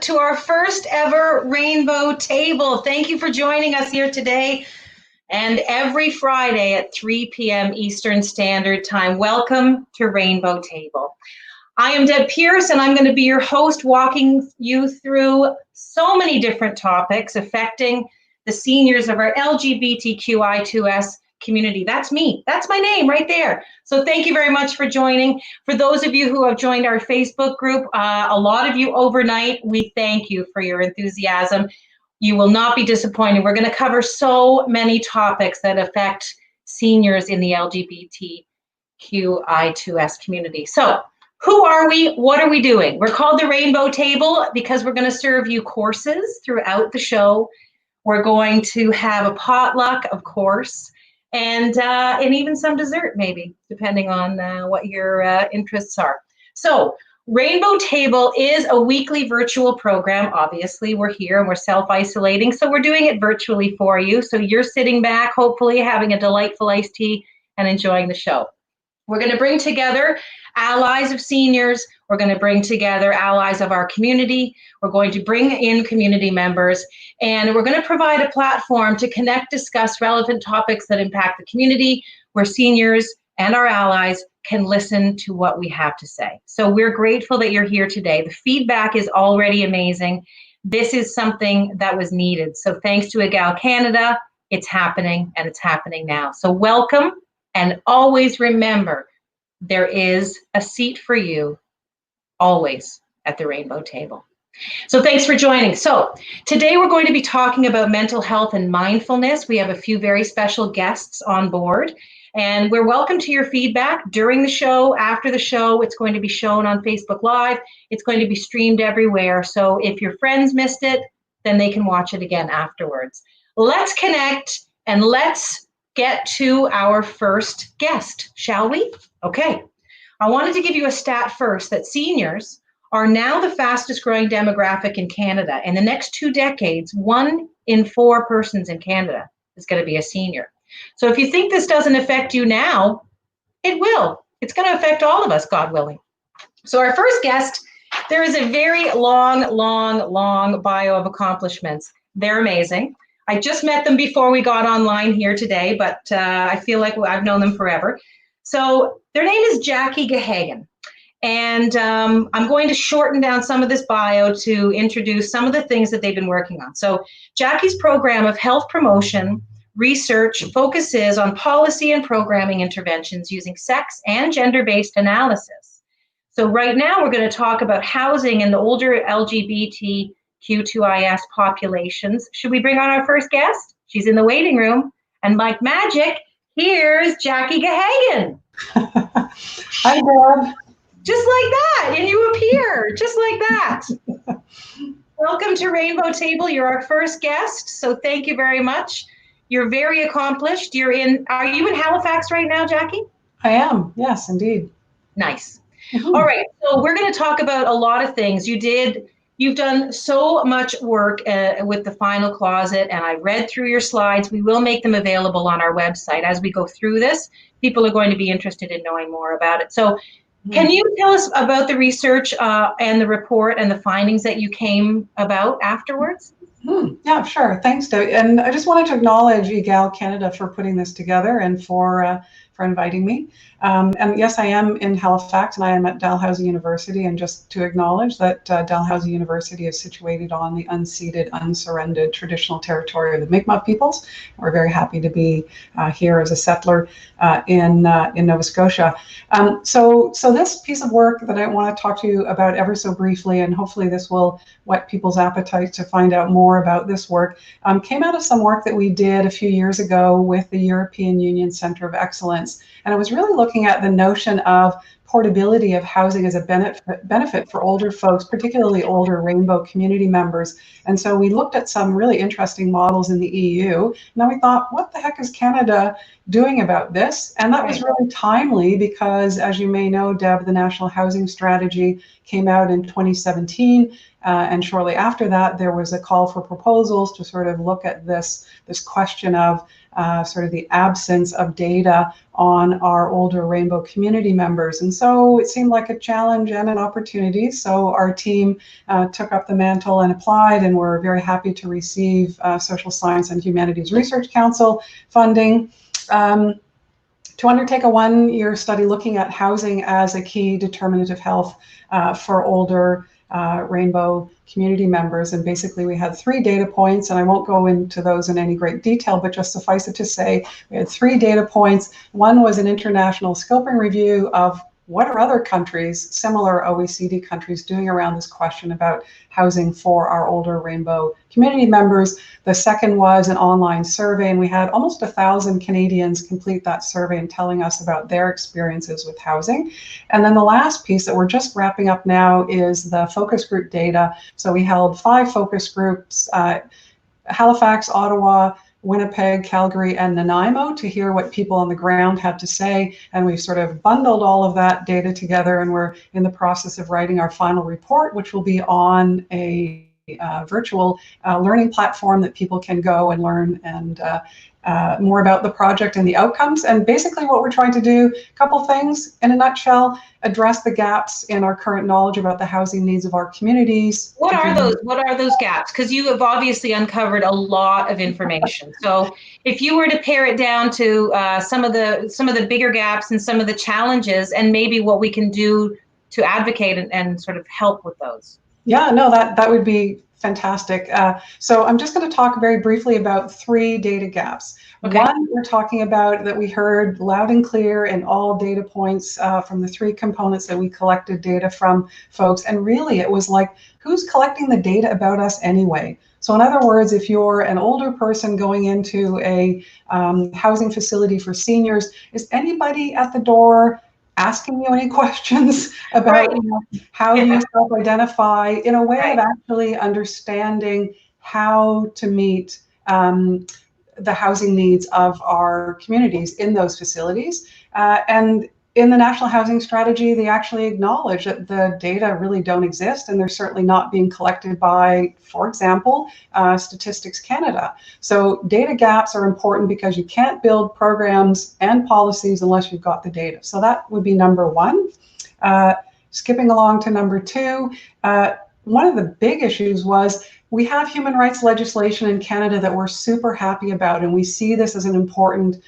to our first ever Rainbow Table. Thank you for joining us here today and every Friday at 3 p.m. Eastern Standard Time. Welcome to Rainbow Table. I am Deb Pearce, and I'm going to be your host, walking you through so many different topics affecting the seniors of our LGBTQI2S community. That's me. That's my name right there. So thank you very much for joining. For those of you who have joined our Facebook group, a lot of you overnight, we thank you for your enthusiasm. You will not be disappointed. We're going to cover so many topics that affect seniors in the LGBTQI2S community. So who are we? What are we doing? We're called the Rainbow Table because we're going to serve you courses throughout the show. We're going to have a potluck, of course, and even some dessert, maybe, depending on what your interests are. So Rainbow Table is a weekly virtual program. Obviously, we're here and we're self-isolating, so we're doing it virtually for you. So you're sitting back, hopefully having a delightful iced tea and enjoying the show. We're going to bring together allies of seniors. We're going to bring together allies of our community. We're going to bring in community members, and we're going to provide a platform to connect, discuss relevant topics that impact the community, where seniors and our allies can listen to what we have to say. So we're grateful that you're here today. The feedback is already amazing. This is something that was needed. So thanks to Egal Canada, it's happening, and it's happening now. So welcome, and always remember, there is a seat for you always at the Rainbow Table. So thanks for joining. So today we're going to be talking about mental health and mindfulness. We have a few very special guests on board, and we're welcome to your feedback during the show, after the show. It's going to be shown on Facebook Live. It's going to be streamed everywhere. So if your friends missed it, then they can watch it again afterwards. Let's connect and let's get to our first guest, shall we? Okay. I wanted to give you a stat first that seniors are now the fastest growing demographic in Canada. In the next 2 decades, 1 in 4 persons in Canada is going to be a senior. So if you think this doesn't affect you now, it will. It's going to affect all of us, God willing. So our first guest, there is a very long bio of accomplishments. They're amazing. I just met them before we got online here today, but I feel like I've known them forever. So their name is Jacquie Gahagan, and I'm going to shorten down some of this bio to introduce some of the things that they've been working on. So Jacquie's program of health promotion research focuses on policy and programming interventions using sex and gender-based analysis. So right now we're going to talk about housing in the older LGBTQ2IS populations. Should we bring on our first guest? She's in the waiting room, and like magic, here's Jacquie Gahagan. Hi, Deb. Just like that, and you appear, just like that. Welcome to Rainbow Table. You're our first guest, so thank you very much. You're very accomplished. Are you in Halifax right now, Jacquie? I am, yes, indeed. Nice. Mm-hmm. All right, so we're going to talk about a lot of things. You've done so much work with the Final Closet, and I read through your slides. We will make them available on our website. As we go through this, people are going to be interested in knowing more about it. So can you tell us about the research and the report and the findings that you came about afterwards? Yeah, sure. Thanks, Deb. And I just wanted to acknowledge Egal Canada for putting this together and for inviting me. And yes, I am in Halifax, and I am at Dalhousie University. And just to acknowledge that Dalhousie University is situated on the unceded, unsurrendered traditional territory of the Mi'kmaq peoples. We're very happy to be here as a settler in Nova Scotia. So this piece of work that I want to talk to you about ever so briefly, and hopefully this will whet people's appetite to find out more about this work, came out of some work that we did a few years ago with the European Union Centre of Excellence. And I was really looking at the notion of portability of housing as a benefit for older folks, particularly older Rainbow community members. And so we looked at some really interesting models in the EU. And then we thought, what the heck is Canada doing about this? And that was really timely because, as you may know, Deb, the National Housing Strategy came out in 2017. And shortly after that, there was a call for proposals to sort of look at this question of sort of the absence of data on our older Rainbow community members. And so it seemed like a challenge and an opportunity. So our team took up the mantle and applied, and we're very happy to receive Social Science and Humanities Research Council funding to undertake a one-year study looking at housing as a key determinant of health for older Rainbow community members. And basically we had 3 data points, and I won't go into those in any great detail, but just suffice it to say we had 3 data points. One was an international scoping review of what are other countries, similar OECD countries, doing around this question about housing for our older Rainbow community members. The second was an online survey, and we had almost 1,000 Canadians complete that survey and telling us about their experiences with housing. And then the last piece that we're just wrapping up now is the focus group data. So we held 5 focus groups, Halifax, Ottawa, Winnipeg, Calgary, and Nanaimo, to hear what people on the ground had to say. And we've sort of bundled all of that data together, and we're in the process of writing our final report, which will be on a virtual learning platform that people can go and learn and more about the project and the outcomes. And basically what we're trying to do, a couple things in a nutshell: address the gaps in our current knowledge about the housing needs of our communities. What are those? What are those gaps? Because you have obviously uncovered a lot of information. So if you were to pare it down to some of the bigger gaps and some of the challenges, and maybe what we can do to advocate and sort of help with those. Yeah, no, that would be fantastic. So I'm just going to talk very briefly about 3 data gaps. Okay. One, we're talking about that we heard loud and clear in all data points from the 3 components that we collected data from folks. And really it was like, who's collecting the data about us anyway? So in other words, if you're an older person going into a housing facility for seniors, is anybody at the door asking you any questions about how you self-identify, in a way of actually understanding how to meet the housing needs of our communities in those facilities? And in the National Housing Strategy, they actually acknowledge that the data really don't exist, and they're certainly not being collected by, for example, Statistics Canada. So data gaps are important because you can't build programs and policies unless you've got the data. So that would be number 1. Skipping along to number 2, one of the big issues was we have human rights legislation in Canada that we're super happy about, and we see this as an important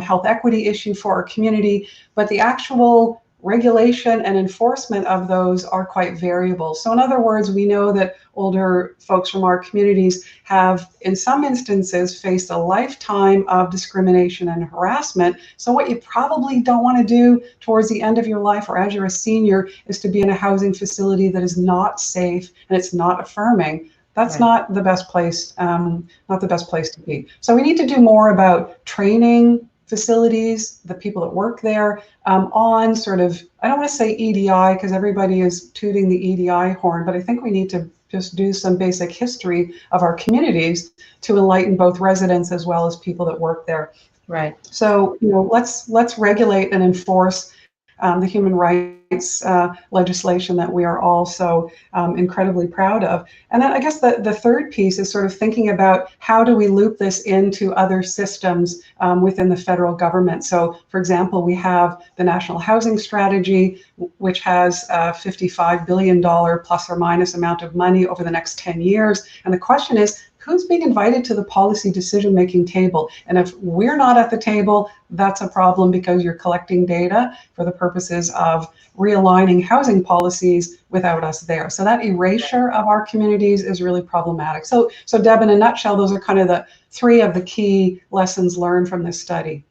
health equity issue for our community, but the actual regulation and enforcement of those are quite variable. So in other words, we know that older folks from our communities have, in some instances, faced a lifetime of discrimination and harassment. So what you probably don't want to do towards the end of your life or as you're a senior is to be in a housing facility that is not safe and it's not affirming. That's not the best place, to be. So we need to do more about training facilities, the people that work there, on sort of, I don't want to say EDI because everybody is tooting the EDI horn, but I think we need to just do some basic history of our communities to enlighten both residents as well as people that work there. Right. So, let's regulate and enforce the human rights legislation that we are all so incredibly proud of. And then I guess the third piece is sort of thinking about how do we loop this into other systems within the federal government. So for example, we have the National Housing Strategy, which has a $55 billion plus or minus amount of money over the next 10 years. And the question is, who's being invited to the policy decision-making table? And if we're not at the table, that's a problem because you're collecting data for the purposes of realigning housing policies without us there. So that erasure of our communities is really problematic. So Deb, in a nutshell, those are kind of the 3 of the key lessons learned from this study.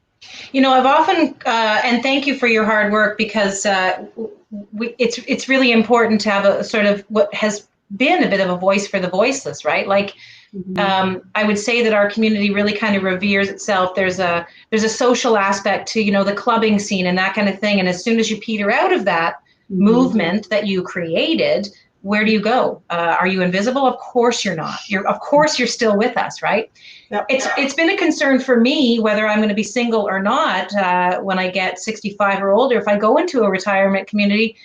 I've often, and thank you for your hard work, because it's really important to have a sort of what has been a bit of a voice for the voiceless, right? Like, I would say that our community really kind of reveres itself. There's a social aspect to, the clubbing scene and that kind of thing. And as soon as you peter out of that movement that you created, where do you go? Are you invisible? Of course you're not. Of course you're still with us, right? Yep. It's been a concern for me whether I'm going to be single or not when I get 65 or older. If I go into a retirement community,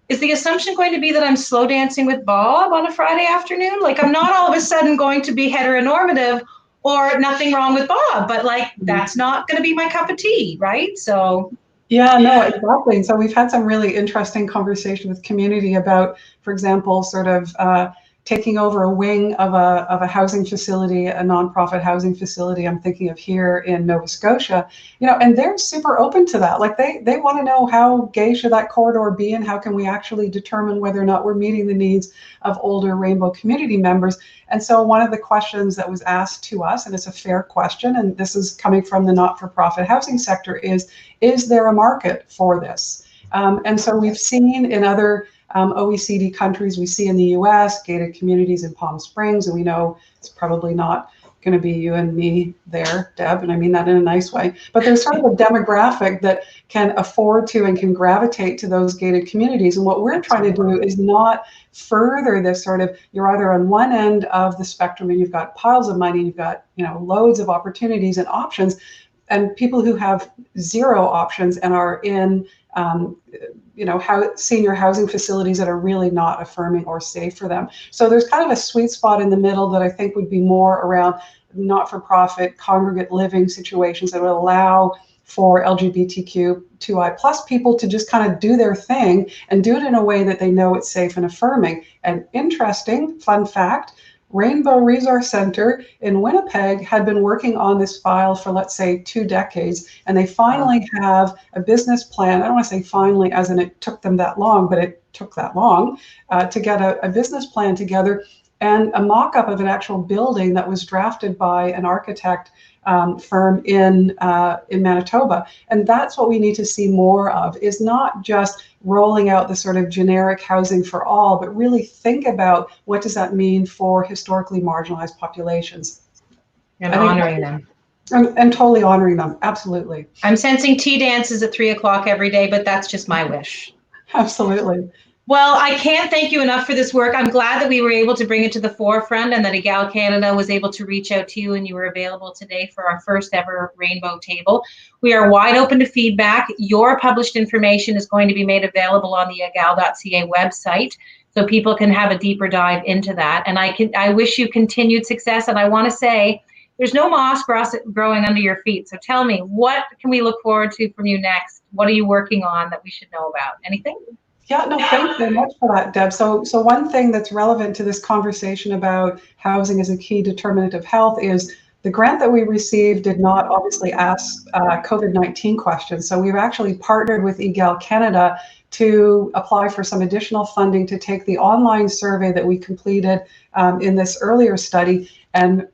is the assumption going to be that I'm slow dancing with Bob on a Friday afternoon? Like, I'm not all of a sudden going to be heteronormative or nothing wrong with Bob, but like, that's not going to be my cup of tea, right? So Yeah, no, exactly. And so we've had some really interesting conversation with community about, for example, sort of taking over a wing of a housing facility, a nonprofit housing facility. I'm thinking of here in Nova Scotia, and they're super open to that. Like they want to know how gay should that corridor be, and how can we actually determine whether or not we're meeting the needs of older Rainbow community members. And so one of the questions that was asked to us, and it's a fair question, and this is coming from the not-for-profit housing sector, is there a market for this? And so we've seen in other OECD countries, we see in the US, gated communities in Palm Springs, and we know it's probably not going to be you and me there, Deb, and I mean that in a nice way, but there's sort of a demographic that can afford to and can gravitate to those gated communities. And what we're trying to do is not further this sort of, you're either on one end of the spectrum and you've got piles of money, you've got loads of opportunities and options, and people who have zero options and are in senior housing facilities that are really not affirming or safe for them. So there's kind of a sweet spot in the middle that I think would be more around not-for-profit congregate living situations that would allow for LGBTQ2I plus people to just kind of do their thing and do it in a way that they know it's safe and affirming. And interesting fun fact, Rainbow Resource Center in Winnipeg had been working on this file for, let's say, 2 decades, and they finally have a business plan. I don't want to say finally as in it took them that long, but it took that long to get a business plan together and a mock-up of an actual building that was drafted by an architect firm in Manitoba. And that's what we need to see more of, is not just rolling out the sort of generic housing for all, but really think about what does that mean for historically marginalized populations. And honoring them. And totally honoring them, absolutely. I'm sensing tea dances at 3 o'clock every day, but that's just my wish. Absolutely. Well, I can't thank you enough for this work. I'm glad that we were able to bring it to the forefront and that Egal Canada was able to reach out to you and you were available today for our first ever Rainbow Table. We are wide open to feedback. Your published information is going to be made available on the egal.ca website so people can have a deeper dive into that. And I wish you continued success. And I want to say, there's no moss growing under your feet. So tell me, what can we look forward to from you next? What are you working on that we should know about? Anything? Yeah, no, thank you very much for that, Deb. So one thing that's relevant to this conversation about housing as a key determinant of health is the grant that we received did not obviously ask COVID-19 questions. So we've actually partnered with Egal Canada to apply for some additional funding to take the online survey that we completed in this earlier study and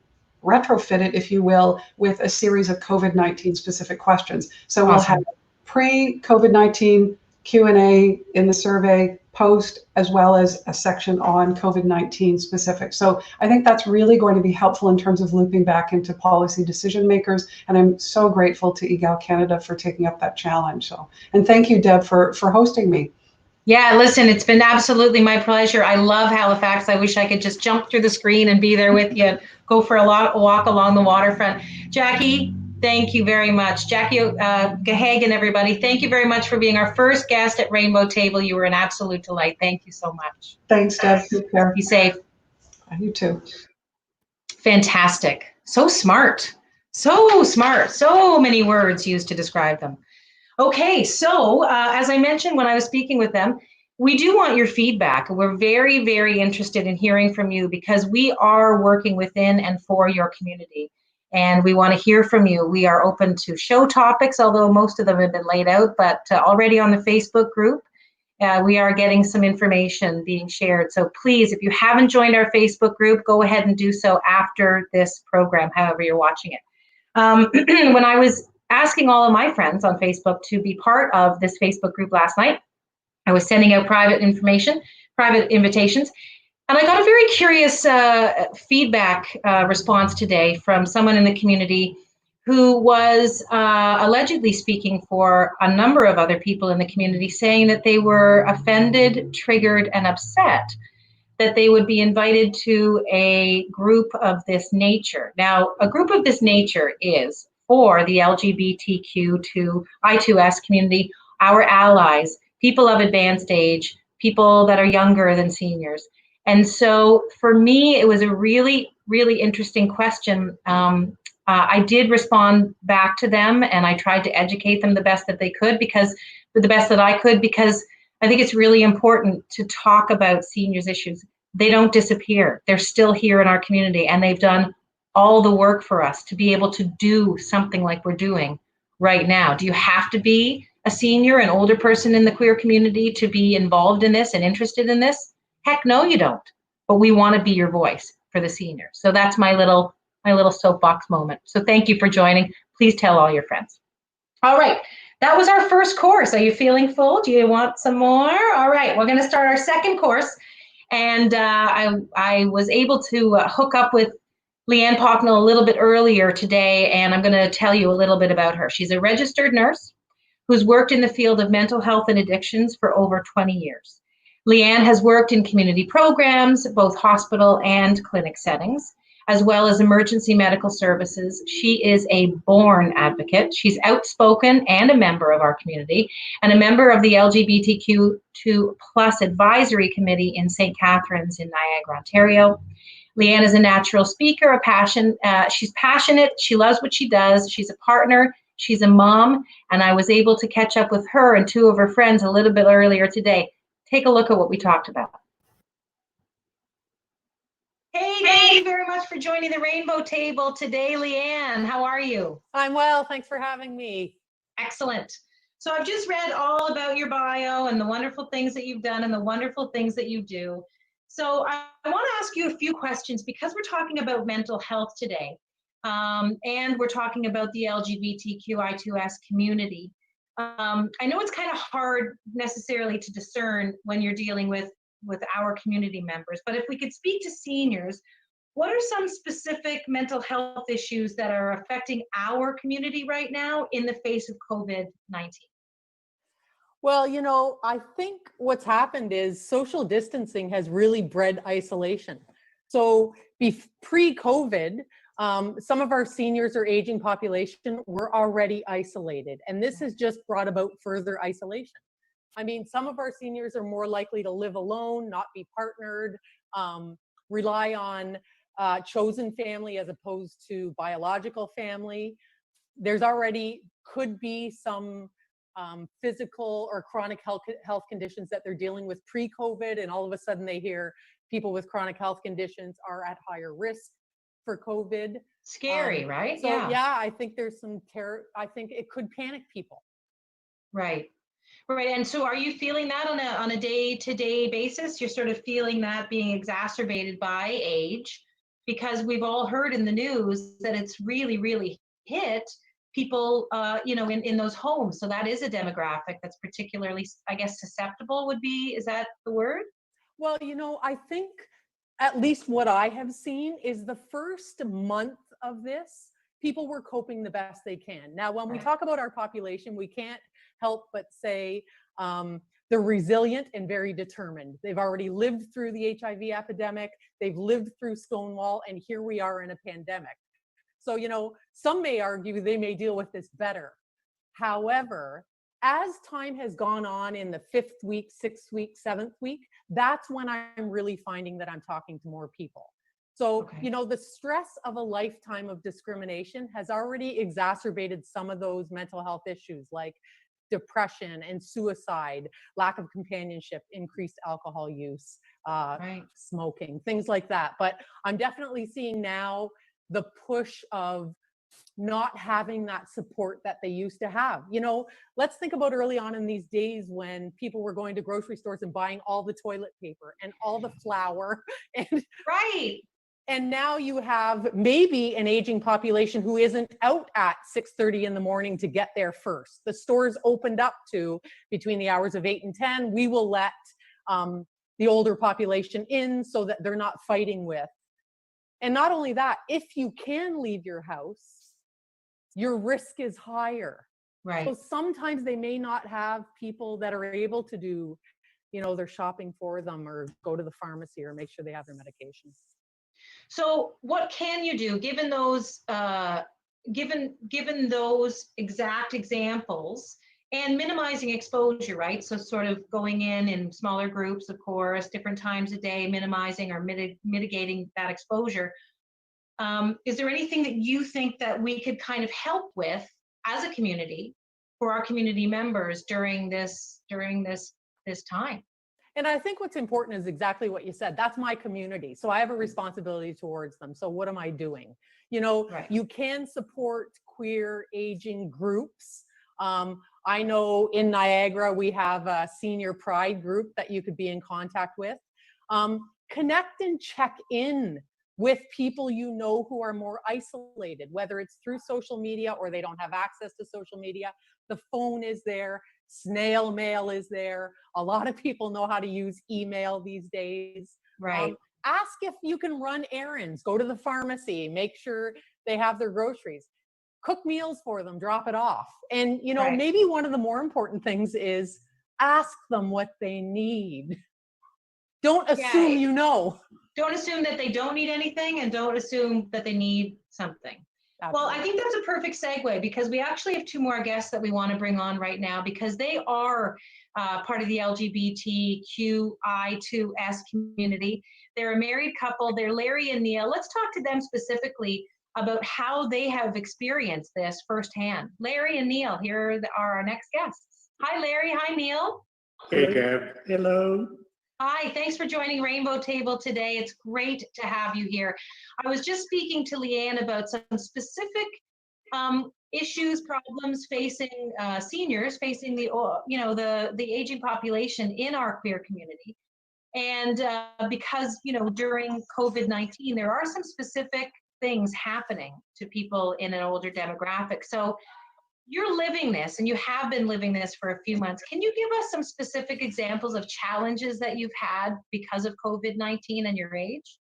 retrofit it, if you will, with a series of COVID-19 specific questions. So We'll have pre-COVID-19 Q&A in the survey, post, as well as a section on COVID-19 specific. So I think that's really going to be helpful in terms of looping back into policy decision makers. And I'm so grateful to Egal Canada for taking up that challenge. And thank you, Deb, for hosting me. Yeah, listen, it's been absolutely my pleasure. I love Halifax. I wish I could just jump through the screen and be there with you, go for a walk along the waterfront. Jacquie, thank you very much. Jacquie Gahagan, everybody, thank you very much for being our first guest at Rainbow Table. You were an absolute delight. Thank you so much. Thanks, Deb. Take care. Be safe. You too. Fantastic. So smart. So smart. So many words used to describe them. Okay, so as I mentioned when I was speaking with them, we do want your feedback. We're very, very interested in hearing from you because we are working within and for your community. And we want to hear from you. We are open to show topics, although most of them have been laid out, but already on the Facebook group, we are getting some information being shared. So please, if you haven't joined our Facebook group, go ahead and do so after this program, however you're watching it. When I was asking all of my friends on Facebook to be part of this Facebook group last night, I was sending out private invitations, and I got a very curious feedback response today from someone in the community who was allegedly speaking for a number of other people in the community, saying that they were offended, triggered, and upset that they would be invited to a group of this nature. Now, a group of this nature is for the LGBTQ2I2S community, our allies, people of advanced age, people that are younger than seniors. And so for me, it was a really, really interesting question. I did respond back to them, and I tried to educate them the best that they could, because I think it's really important to talk about seniors' issues. They don't disappear. They're still here in our community, and they've done all the work for us to be able to do something like we're doing right now. Do you have to be a senior, an older person in the queer community to be involved in this and interested in this? Heck no, you don't. But we want to be your voice for the seniors. So that's my little soapbox moment. So thank you for joining. Please tell all your friends. All right. That was our first course. Are you feeling full? Do you want some more? All right. We're going to start our second course. And I was able to hook up with LeAnn Pocknell a little bit earlier today, and I'm going to tell you a little bit about her. She's a registered nurse who's worked in the field of mental health and addictions for over 20 years. LeAnn has worked in community programs, both hospital and clinic settings, as well as emergency medical services. She is a born advocate. She's outspoken and a member of our community, and a member of the LGBTQ2+ advisory committee in St. Catharines in Niagara, Ontario. LeAnn is a natural speaker, she's passionate, she loves what she does, she's a partner, she's a mom, and I was able to catch up with her and two of her friends a little bit earlier today. Take a look at what we talked about. Hey, thank you very much for joining the Rainbow Table today, LeAnn. How are you? I'm well, thanks for having me. Excellent. So I've just read all about your bio and the wonderful things that you've done and the wonderful things that you do. So I want to ask you a few questions, because we're talking about mental health today, and we're talking about the LGBTQI2S community. I know it's kind of hard necessarily to discern when you're dealing with our community members, but if we could speak to seniors, what are some specific mental health issues that are affecting our community right now in the face of COVID-19? Well, you know, I think what's happened is social distancing has really bred isolation. So pre-COVID, some of our seniors or aging population were already isolated, and this has just brought about further isolation. I mean, some of our seniors are more likely to live alone, not be partnered, rely on chosen family as opposed to biological family. There's already could be some physical or chronic health conditions that they're dealing with pre-COVID, and all of a sudden they hear people with chronic health conditions are at higher risk for COVID. Scary, right? So yeah, I think there's some terror. I think it could panic people. Right. Right. And so are you feeling that on a day-to-day basis? You're sort of feeling that being exacerbated by age, because we've all heard in the news that it's really, really hit people, in those homes. So that is a demographic that's particularly, I guess, susceptible is that the word? Well, you know, I think at least what I have seen is the first month of this, people were coping the best they can. Now, when we talk about our population, we can't help but say they're resilient and very determined. They've already lived through the HIV epidemic, they've lived through Stonewall, and here we are in a pandemic. So, you know, some may argue they may deal with this better. However, as time has gone on in the 5th week, 6th week, 7th week, that's when I'm really finding that I'm talking to more people. So, you know, the stress of a lifetime of discrimination has already exacerbated some of those mental health issues like depression and suicide, lack of companionship, increased alcohol use, smoking, things like that. But I'm definitely seeing now the push of not having that support that they used to have. You know, let's think about early on in these days when people were going to grocery stores and buying all the toilet paper and all the flour and and now you have maybe an aging population who isn't out at 6:30 in the morning to get there first. The stores opened up to between the hours of 8 and 10. We will let the older population in so that they're not fighting with. And not only that, if you can leave your house, your risk is higher. Right. So sometimes they may not have people that are able to do, you know, their shopping for them or go to the pharmacy or make sure they have their medications. So what can you do given those given those exact examples and minimizing exposure, right? So sort of going in smaller groups, of course, different times a day, minimizing or mitigating that exposure. is there anything that you think that we could kind of help with as a community for our community members during this time? And I think what's important is exactly what you said. That's my community. So I have a responsibility towards them. So what am I doing? You know, Right. you can support queer aging groups. I know in Niagara, we have a senior pride group that you could be in contact with. Connect and check in with people you know who are more isolated, whether it's through social media or they don't have access to social media. The phone is there, snail mail is there. A lot of people know how to use email these days. Right. Ask if you can run errands, go to the pharmacy, make sure they have their groceries, cook meals for them, drop it off. And, you know, Right. maybe one of the more important things is ask them what they need. Don't assume you know. Don't assume that they don't need anything, and don't assume that they need something. Well, I think that's a perfect segue, because we actually have two more guests that we want to bring on right now, because they are part of the LGBTQI2S community. They're a married couple. They're Larry and Neil. Let's talk to them specifically about how they have experienced this firsthand. Larry and Neil, here are our next guests. Hi, Larry. Hi, Neil. Hey, Gab. Hello. Hi, thanks for joining Rainbow Table today. It's great to have you here. I was just speaking to LeAnn about some specific issues, problems facing seniors, facing the aging population in our queer community. And because, you know, during COVID-19, there are some specific things happening to people in an older demographic. So you're living this, and you have been living this for a few months. Can you give us some specific examples of challenges that you've had because of COVID-19 and your age?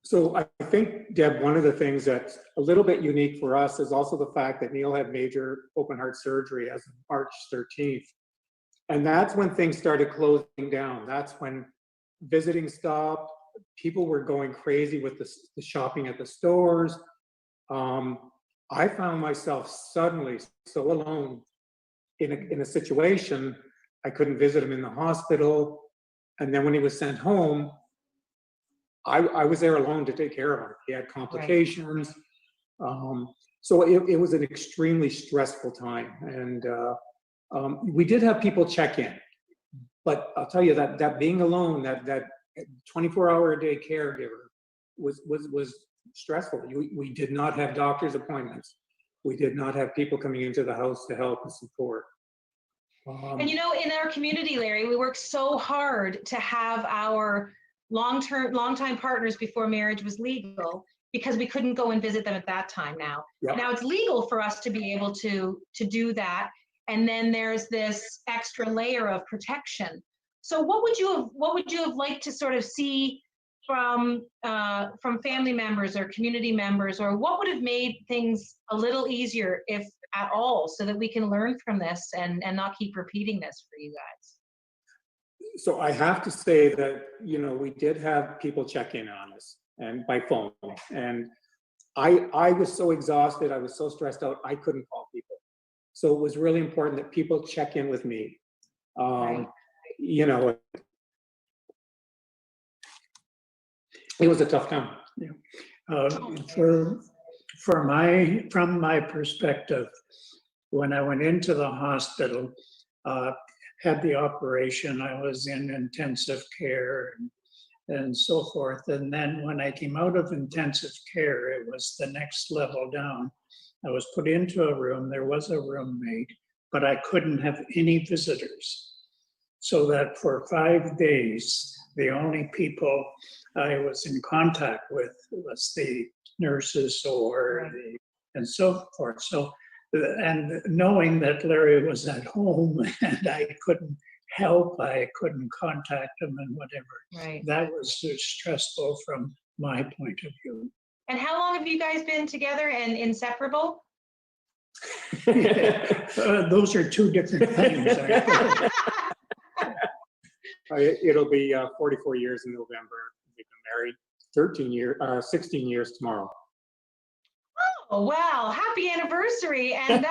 So I think, Deb, one of the things that's a little bit unique for us is also the fact that Neil had major open heart surgery as of March 13th. And that's when things started closing down. That's when visiting stopped. People were going crazy with the shopping at the stores. I found myself suddenly so alone in a situation. I couldn't visit him in the hospital. And then when he was sent home, I was there alone to take care of him. He had complications. Right. So it was an extremely stressful time. And we did have people check in. But I'll tell you that being alone, that 24-hour-a-day caregiver was stressful. We did not have doctor's appointments. We did not have people coming into the house to help and support. And you know, in our community, Larry, we work so hard to have our long-time partners before marriage was legal, because we couldn't go and visit them at that time. Now it's legal for us to be able to do that, and then there's this extra layer of protection. So what would you have liked to sort of see from family members or community members, or what would have made things a little easier, if at all, so that we can learn from this and not keep repeating this for you guys? So I have to say that, you know, we did have people check in on us, and by phone, and I was so exhausted, I was so stressed out, I couldn't call people. So it was really important that people check in with me. Right. You know, it was a tough time. Yeah. From my perspective, when I went into the hospital, had the operation, I was in intensive care and so forth. And then when I came out of intensive care, it was the next level down. I was put into a room, there was a roommate, but I couldn't have any visitors. So that for 5 days, the only people I was in contact with was the nurses and so forth. So, and knowing that Larry was at home and I couldn't help, I couldn't contact him and whatever. Right. That was stressful from my point of view. And how long have you guys been together and inseparable? Those are two different things. It'll be 44 years in November. We've been married 16 years tomorrow. Oh, wow. Happy anniversary. And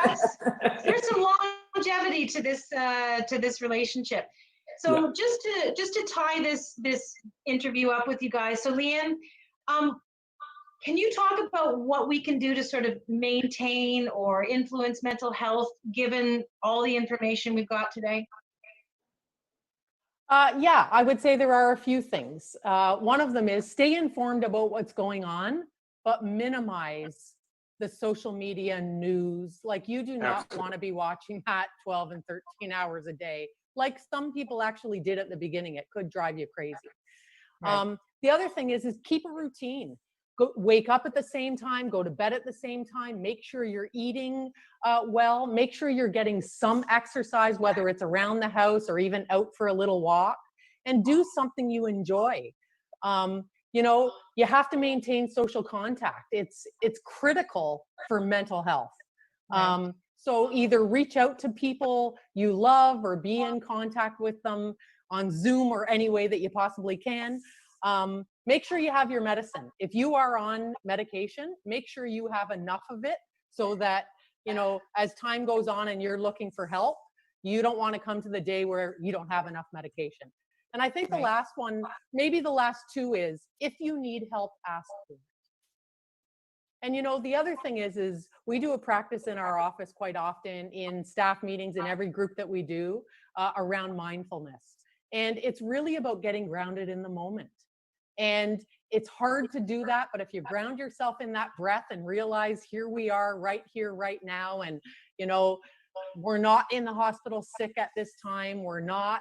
there's some longevity to this relationship. So just to tie this interview up with you guys, so LeAnn, can you talk about what we can do to sort of maintain or influence mental health given all the information we've got today? Yeah, I would say there are a few things. One of them is stay informed about what's going on, but minimize the social media news. Like, you do not want to be watching that 12 and 13 hours a day, like some people actually did at the beginning. It could drive you crazy. Right. The other thing is keep a routine. Wake up at the same time, go to bed at the same time, make sure you're eating well, make sure you're getting some exercise, whether it's around the house or even out for a little walk, and do something you enjoy. You know, you have to maintain social contact. It's critical for mental health. Right. So either reach out to people you love or be in contact with them on Zoom or any way that you possibly can. Make sure you have your medicine. If you are on medication, make sure you have enough of it so that, you know, as time goes on and you're looking for help, you don't want to come to the day where you don't have enough medication. And I think the last one, maybe the last two, is if you need help, ask for it. And, you know, the other thing is we do a practice in our office quite often in staff meetings in every group that we do around mindfulness. And it's really about getting grounded in the moment. And it's hard to do that, but if you ground yourself in that breath and realize here we are right here, right now, and, you know, we're not in the hospital sick at this time, we're not,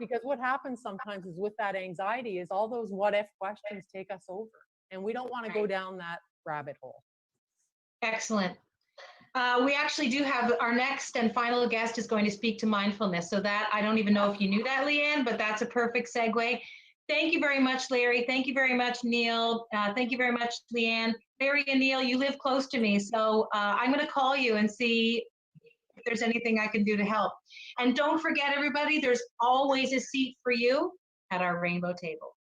because what happens sometimes is with that anxiety is all those what if questions take us over, and we don't want to go down that rabbit hole. Excellent. We actually do have our next and final guest is going to speak to mindfulness. So that, I don't even know if you knew that, LeAnn, but that's a perfect segue. Thank you very much, Larry. Thank you very much, Neil. Thank you very much, LeAnn. Larry and Neil, you live close to me, so I'm going to call you and see if there's anything I can do to help. And don't forget, everybody, there's always a seat for you at our rainbow table.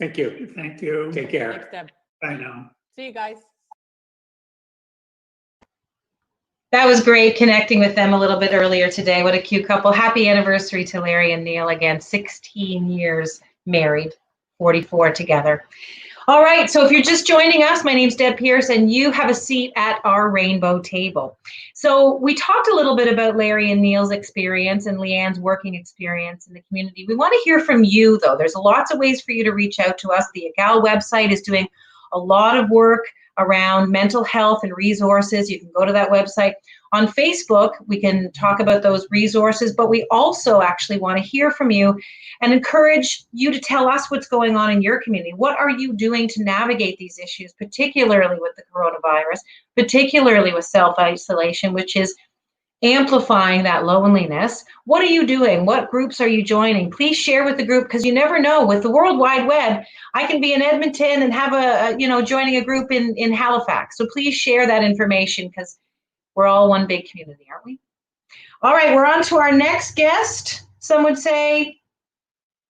Thank you. Thank you. Take care. Thanks, Deb. Bye now. See you guys. That was great connecting with them a little bit earlier today. What a cute couple. Happy anniversary to Larry and Neil again. 16 years married, 44 together. All right, so if you're just joining us, my name's Deb Pearce, and you have a seat at our rainbow table. So we talked a little bit about Larry and Neil's experience and LeAnn's working experience in the community. We want to hear from you, though. There's lots of ways for you to reach out to us. The EGAL website is doing a lot of work around mental health and resources. You can go to that website. On Facebook, we can talk about those resources, but we also actually want to hear from you and encourage you to tell us what's going on in your community. What are you doing to navigate these issues, particularly with the coronavirus, particularly with self-isolation, which is amplifying that loneliness? What are you doing? What groups are you joining? Please share with the group, because you never know. With the World Wide Web, I can be in Edmonton and have joining a group in Halifax. So please share that information, because we're all one big community, aren't we? All right, we're on to our next guest. Some would say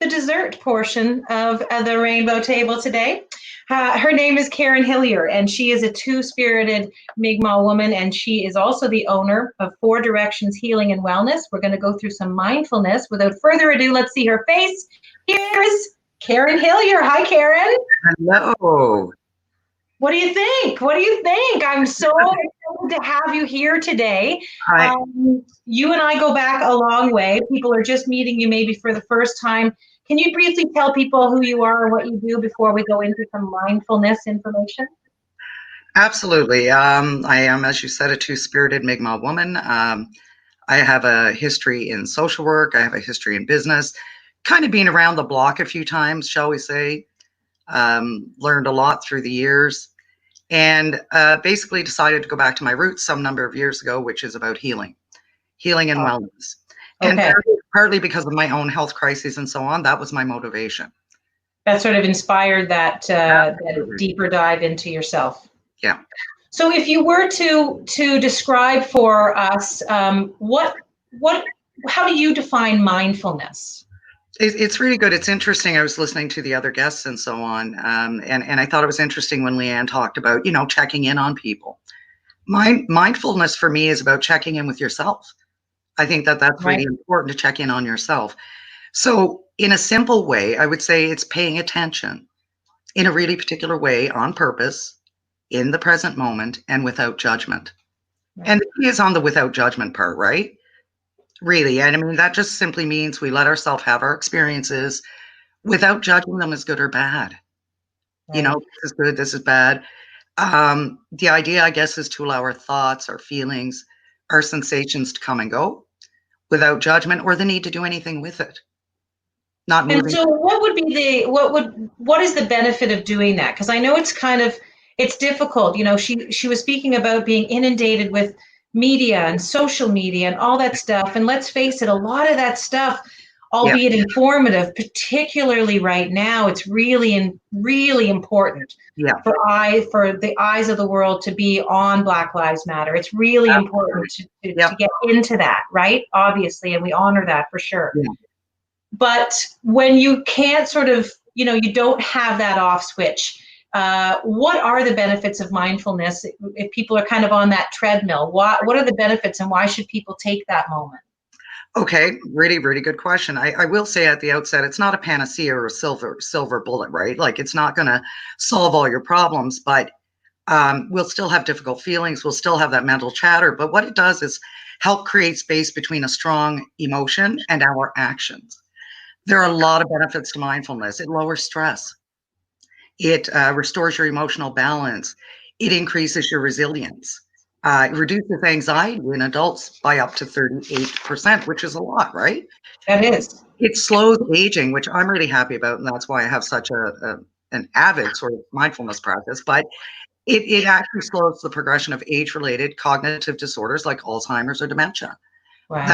the dessert portion of the rainbow table today. Her name is Karen Hillier, and she is a two-spirited Mi'kmaq woman, and she is also the owner of 4 Directions Healing and Wellness. We're going to go through some mindfulness. Without further ado, let's see her face. Here's Karen Hillier. Hi, Karen. Hello. What do you think? What do you think? I'm so excited to have you here today. You and I go back a long way. People are just meeting you maybe for the first time. Can you briefly tell people who you are and what you do before we go into some mindfulness information? Absolutely. I am, as you said, a two-spirited Mi'kmaq woman. I have a history in social work. I have a history in business, kind of being around the block a few times, shall we say. Learned a lot through the years, and basically decided to go back to my roots some number of years ago, which is about healing and wellness. And partly because of my own health crises and so on, that was my motivation. That sort of inspired that deeper dive into yourself. Yeah. So if you were to describe for us, how do you define mindfulness? It's really good. It's interesting. I was listening to the other guests and so on, and I thought it was interesting when LeAnn talked about, checking in on people. Mindfulness for me is about checking in with yourself. I think that's really important, to check in on yourself. So in a simple way, I would say it's paying attention in a really particular way on purpose, in the present moment, and without judgment. Right. And the key is on the without judgment part, right? Really. And I mean, that just simply means we let ourselves have our experiences without judging them as good or bad. You know, Right. this is good, this is bad. The idea, I guess, is to allow our thoughts, our feelings, our sensations to come and go without judgment or the need to do anything with it. Not And moving. so what would be what is the benefit of doing that? Because I know it's difficult. You know, she was speaking about being inundated with media and social media and all that stuff. And let's face it, a lot of that stuff, Yeah, albeit informative, particularly right now, it's really important yeah, for the eyes of the world to be on Black Lives Matter. It's really important yeah, to get into that, right? Obviously, and we honor that for sure. yeah. But when you can't sort of, you know, you don't have that off switch, what are the benefits of mindfulness if people are kind of on that treadmill? What are the benefits and why should people take that moment? Okay, really, really good question. I will say at the outset, it's not a panacea or a silver bullet, right? Like it's not going to solve all your problems, but we'll still have difficult feelings. We'll still have that mental chatter. But what it does is help create space between a strong emotion and our actions. There are a lot of benefits to mindfulness. It lowers stress. It restores your emotional balance. It increases your resilience. It reduces anxiety in adults by up to 38%, which is a lot, right? That is. It slows aging, which I'm really happy about, and that's why I have such an avid sort of mindfulness practice. But it actually slows the progression of age-related cognitive disorders like Alzheimer's or dementia. Wow.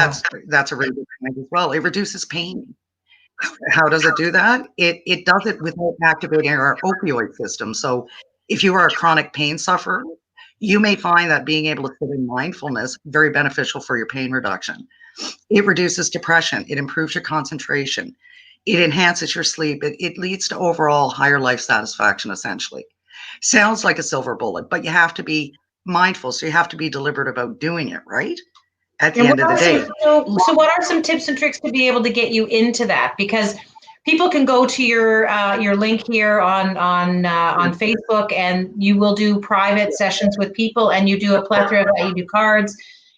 That's a really good point as well. It reduces pain. How does it do that? It does it without activating our opioid system. So if you are a chronic pain sufferer, you may find that being able to sit in mindfulness very beneficial for your pain reduction. It reduces depression. It improves your concentration. It enhances your sleep. It leads to overall higher life satisfaction, essentially. Sounds like a silver bullet, but you have to be mindful. So you have to be deliberate about doing it, right? At the And end of the day. so what are some tips and tricks to be able to get you into that? Because people can go to your link here on Facebook, and you will do private sessions with people, and you do a plethora of that. You do cards,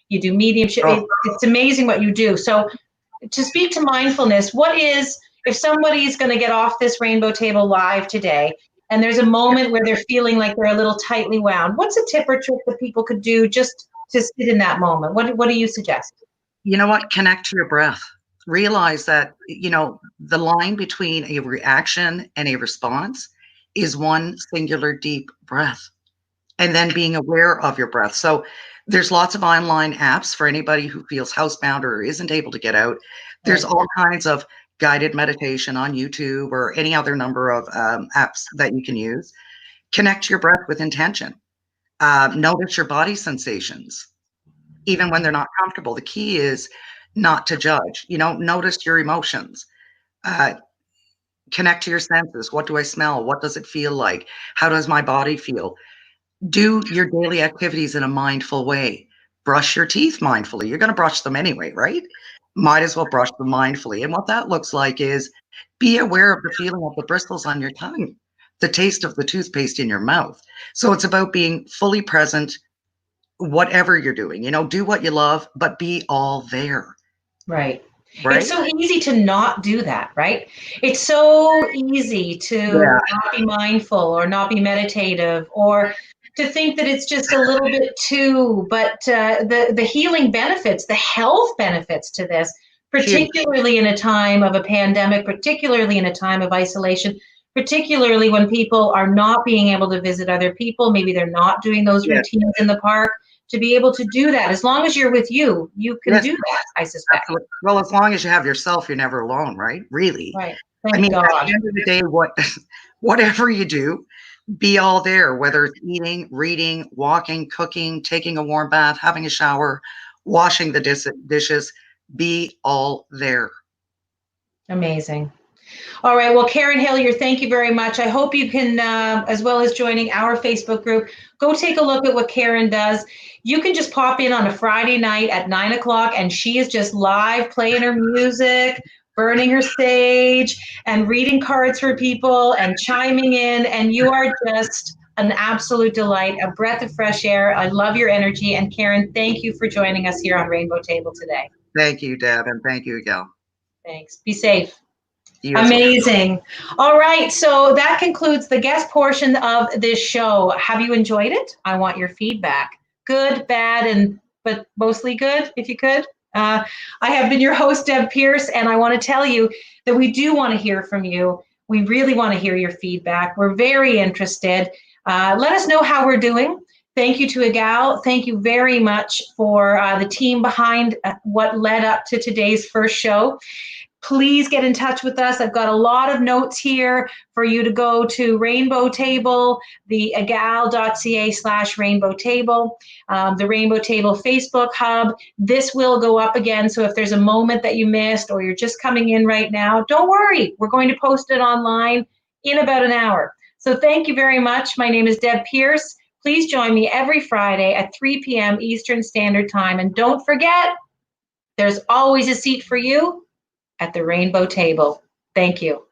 you do mediumship. It's amazing what you do. So to speak to mindfulness, what is if somebody's going to get off this rainbow table live today, and there's a moment where they're feeling like they're a little tightly wound? What's a tip or trick that people could do just to sit in that moment? What do you suggest? You know what? Connect to your breath. Realize that, you know, the line between a reaction and a response is one singular deep breath. And then being aware of your breath. So there's lots of online apps for anybody who feels housebound or isn't able to get out. There's all kinds of guided meditation on YouTube or any other number of apps that you can use. Connect to your breath with intention. Notice your body sensations, even when they're not comfortable. The key is not to judge. You know, notice your emotions. Uh, Connect to your senses. What do I smell? What does it feel like? How does my body feel? Do your daily activities in a mindful way. Brush your teeth mindfully. You're going to brush them anyway, right? Might as well brush them mindfully. And what that looks like is be aware of the feeling of the bristles on your tongue, the taste of the toothpaste in your mouth. So it's about being fully present, whatever you're doing. You know, do what you love, but be all there. Right. Right? It's so easy to not do that, right? It's so easy to not be mindful or not be meditative or to think that it's just a little bit too, but the healing benefits, the health benefits to this, particularly in a time of a pandemic, particularly in a time of isolation, particularly when people are not being able to visit other people, maybe they're not doing those routines in the park, to be able to do that. As long as you're with you, you can do that, I suspect. Absolutely. Well, as long as you have yourself, you're never alone, right? Really. Right. I mean, at the end of the day, whatever you do, be all there, whether it's eating, reading, walking, cooking, taking a warm bath, having a shower, washing the dishes, be all there. Amazing. All right. Well, Karen Hillier, thank you very much. I hope you can, as well as joining our Facebook group, go take a look at what Karen does. You can just pop in on a Friday night at 9 o'clock, and she is just live playing her music, burning her sage and reading cards for people and chiming in. And you are just an absolute delight, a breath of fresh air. I love your energy. And Karen, thank you for joining us here on Rainbow Table today. Thank you, Deb, and thank you, Gal. Thanks. Be safe. You as well. Amazing. All right. So that concludes the guest portion of this show. Have you enjoyed it? I want your feedback. Good, bad, but mostly good, if you could. I have been your host, Deb Pearce, and I want to tell you that we do want to hear from you. We really want to hear your feedback. We're very interested. Let us know how we're doing. Thank you to Igal. Thank you very much for the team behind what led up to today's first show. Please get in touch with us. I've got a lot of notes here for you to go to Rainbow Table, the egal.ca/Rainbow Table, the Rainbow Table Facebook hub. This will go up again. So if there's a moment that you missed or you're just coming in right now, don't worry. We're going to post it online in about an hour. So thank you very much. My name is Deb Pearce. Please join me every Friday at 3 p.m. Eastern Standard Time. And don't forget, there's always a seat for you at the Rainbow Table. Thank you.